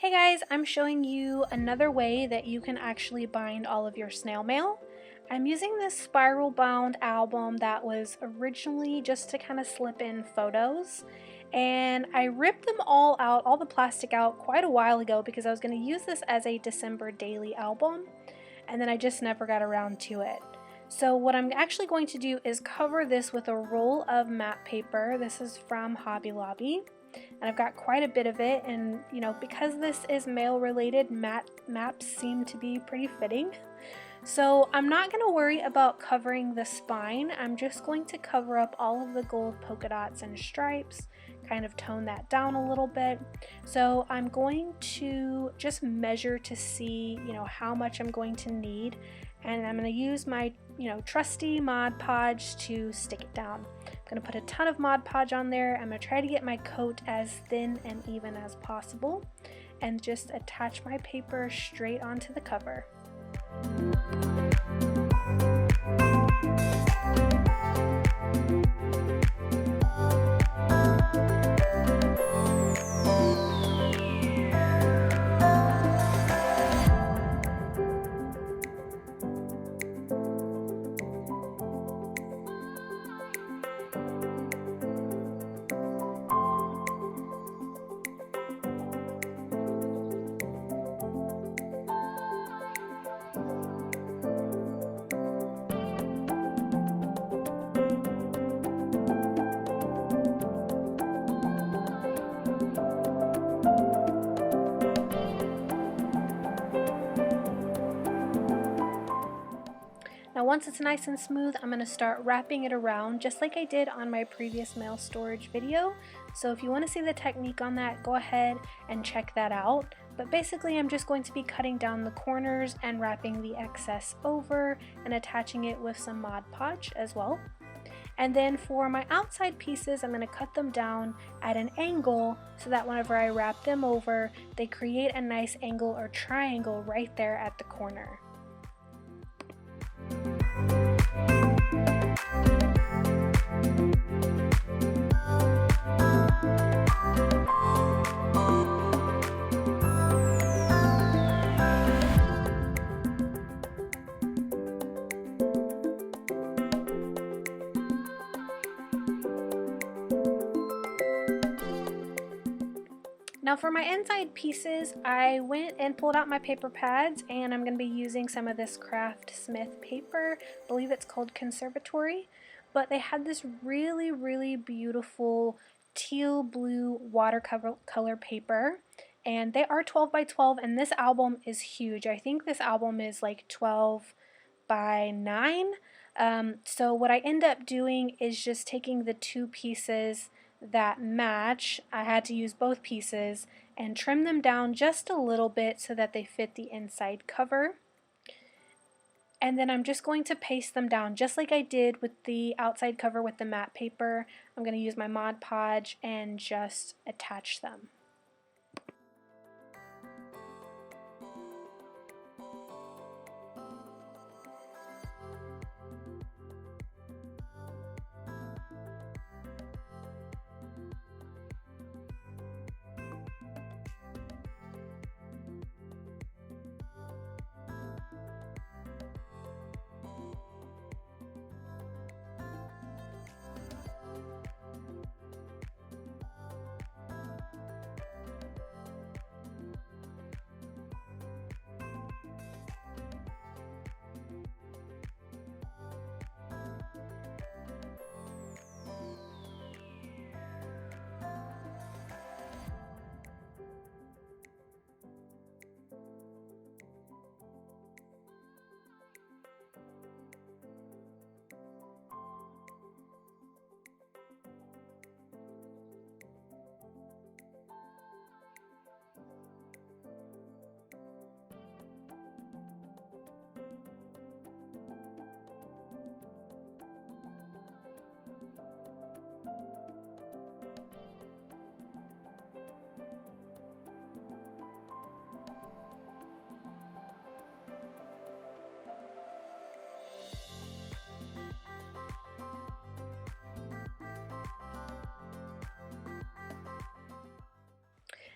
Hey guys, I'm showing you another way that you can actually bind all of your snail mail. I'm using this spiral bound album that was originally just to kind of slip in photos, and I ripped them all out, all the plastic out, quite a while ago because I was going to use this as a December daily album, and then I just never got around to it. So what I'm actually going to do is cover this with a roll of matte paper. This is from Hobby Lobby. And I've got quite a bit of it, and because this is mail related, maps seem to be pretty fitting. So I'm not going to worry about covering the spine. I'm just going to cover up all of the gold polka dots and stripes, kind of tone that down a little bit. So I'm going to just measure to see how much I'm going to need, and I'm going to use my trusty Mod Podge to stick it down. I'm going to put a ton of Mod Podge on there. I'm going to try to get my coat as thin and even as possible and just attach my paper straight onto the cover. Now once it's nice and smooth, I'm going to start wrapping it around just like I did on my previous mail storage video. So if you want to see the technique on that, go ahead and check that out. But basically I'm just going to be cutting down the corners and wrapping the excess over and attaching it with some Mod Podge as well. And then for my outside pieces, I'm going to cut them down at an angle so that whenever I wrap them over, they create a nice angle or triangle right there at the corner. Now for my inside pieces, I went and pulled out my paper pads, and I'm going to be using some of this Craft Smith paper. I believe it's called Conservatory, but they had this really beautiful teal blue watercolor paper, and they are 12 by 12, and this album is huge. I think this album is like 12 by 9. So what I end up doing is just taking the two pieces that match. I had to use both pieces and trim them down just a little bit so that they fit the inside cover. And then I'm just going to paste them down just like I did with the outside cover with the matte paper. I'm going to use my Mod Podge and just attach them.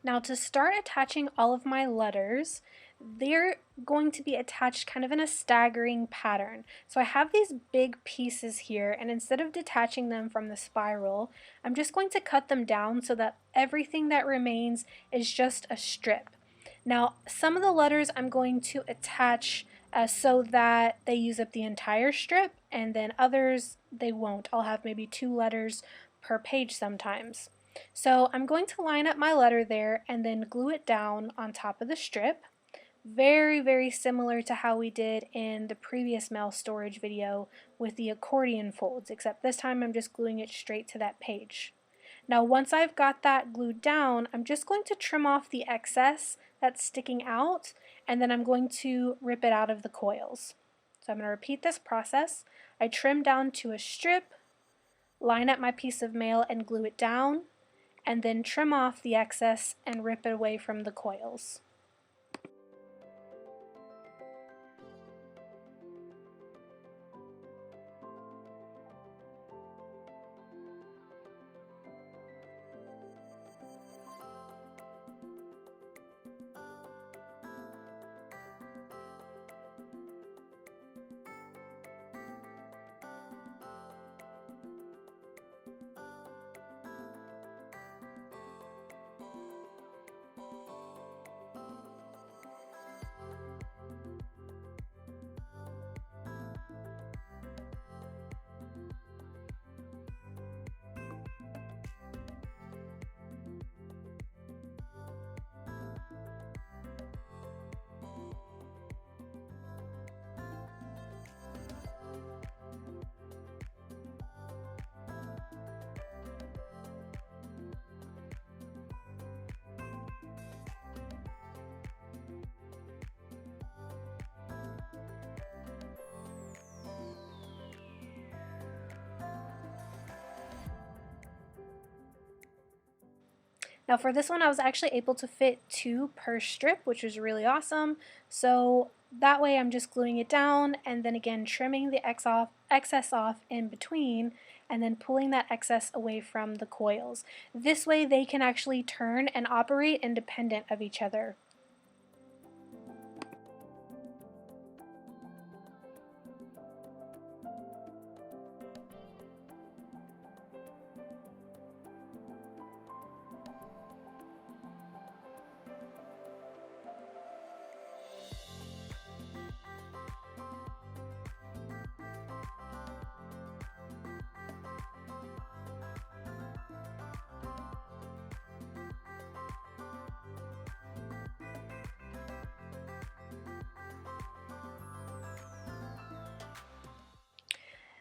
Now to start attaching all of my letters, they're going to be attached kind of in a staggering pattern. So I have these big pieces here, and instead of detaching them from the spiral, I'm just going to cut them down so that everything that remains is just a strip. Now, some of the letters I'm going to attach so that they use up the entire strip, and then others they won't. I'll have maybe 2 letters per page sometimes. So I'm going to line up my letter there and then glue it down on top of the strip. Very, very similar to how we did in the previous mail storage video with the accordion folds, except this time I'm just gluing it straight to that page. Now once I've got that glued down, I'm just going to trim off the excess that's sticking out, and then I'm going to rip it out of the coils. So I'm going to repeat this process. I trim down to a strip, line up my piece of mail and glue it down, and then trim off the excess and rip it away from the coils. Now for this one I was actually able to fit 2 per strip, which was really awesome. So that way I'm just gluing it down and then again trimming the excess off in between and then pulling that excess away from the coils. This way they can actually turn and operate independent of each other.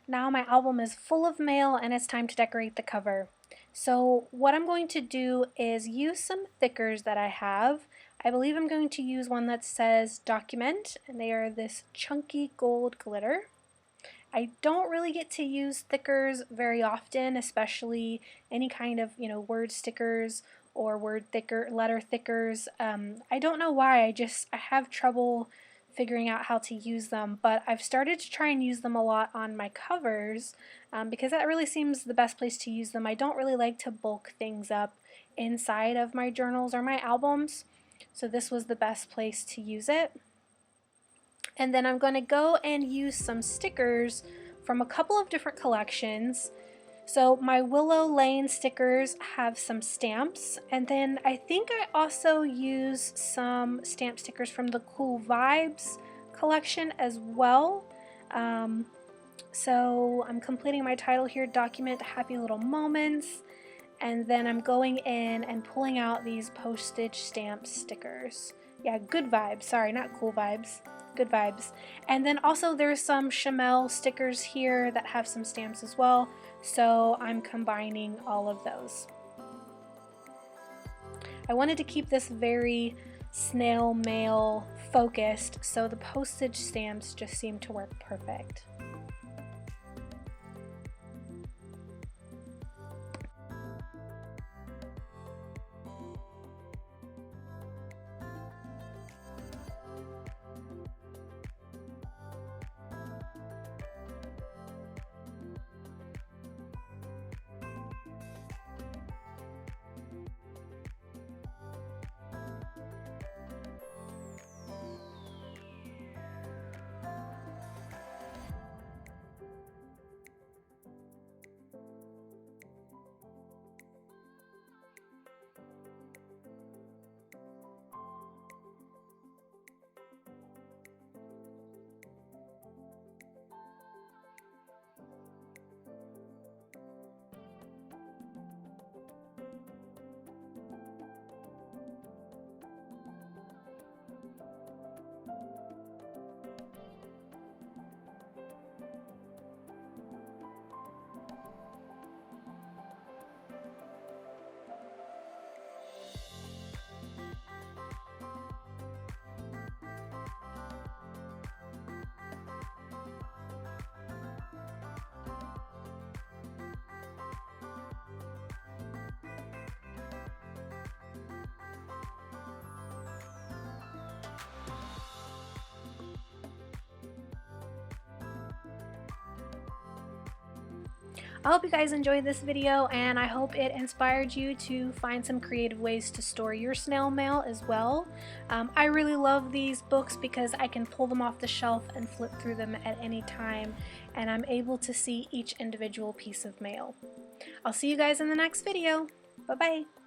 Now my album is full of mail and it's time to decorate the cover. So what I'm going to do is use some thickers that I have. I believe I'm going to use one that says document, and they are this chunky gold glitter. I don't really get to use thickers very often, especially any kind of, word stickers or letter thickers. I don't know why, I have trouble figuring out how to use them, but I've started to try and use them a lot on my covers because that really seems the best place to use them. I don't really like to bulk things up inside of my journals or my albums, so this was the best place to use it. And then I'm going to go and use some stickers from a couple of different collections. So my Willow Lane stickers have some stamps, and then I think I also use some stamp stickers from the Cool Vibes collection as well. So I'm completing my title here, Document Happy Little Moments, and then I'm going in and pulling out these postage stamp stickers. Yeah, Good Vibes, sorry, not Cool Vibes. Good Vibes. And then also there's some Chamel stickers here that have some stamps as well, so I'm combining all of those. I wanted to keep this very snail mail focused, so the postage stamps just seem to work perfect. I hope you guys enjoyed this video, and I hope it inspired you to find some creative ways to store your snail mail as well. I really love these books because I can pull them off the shelf and flip through them at any time, and I'm able to see each individual piece of mail. I'll see you guys in the next video. Bye-bye.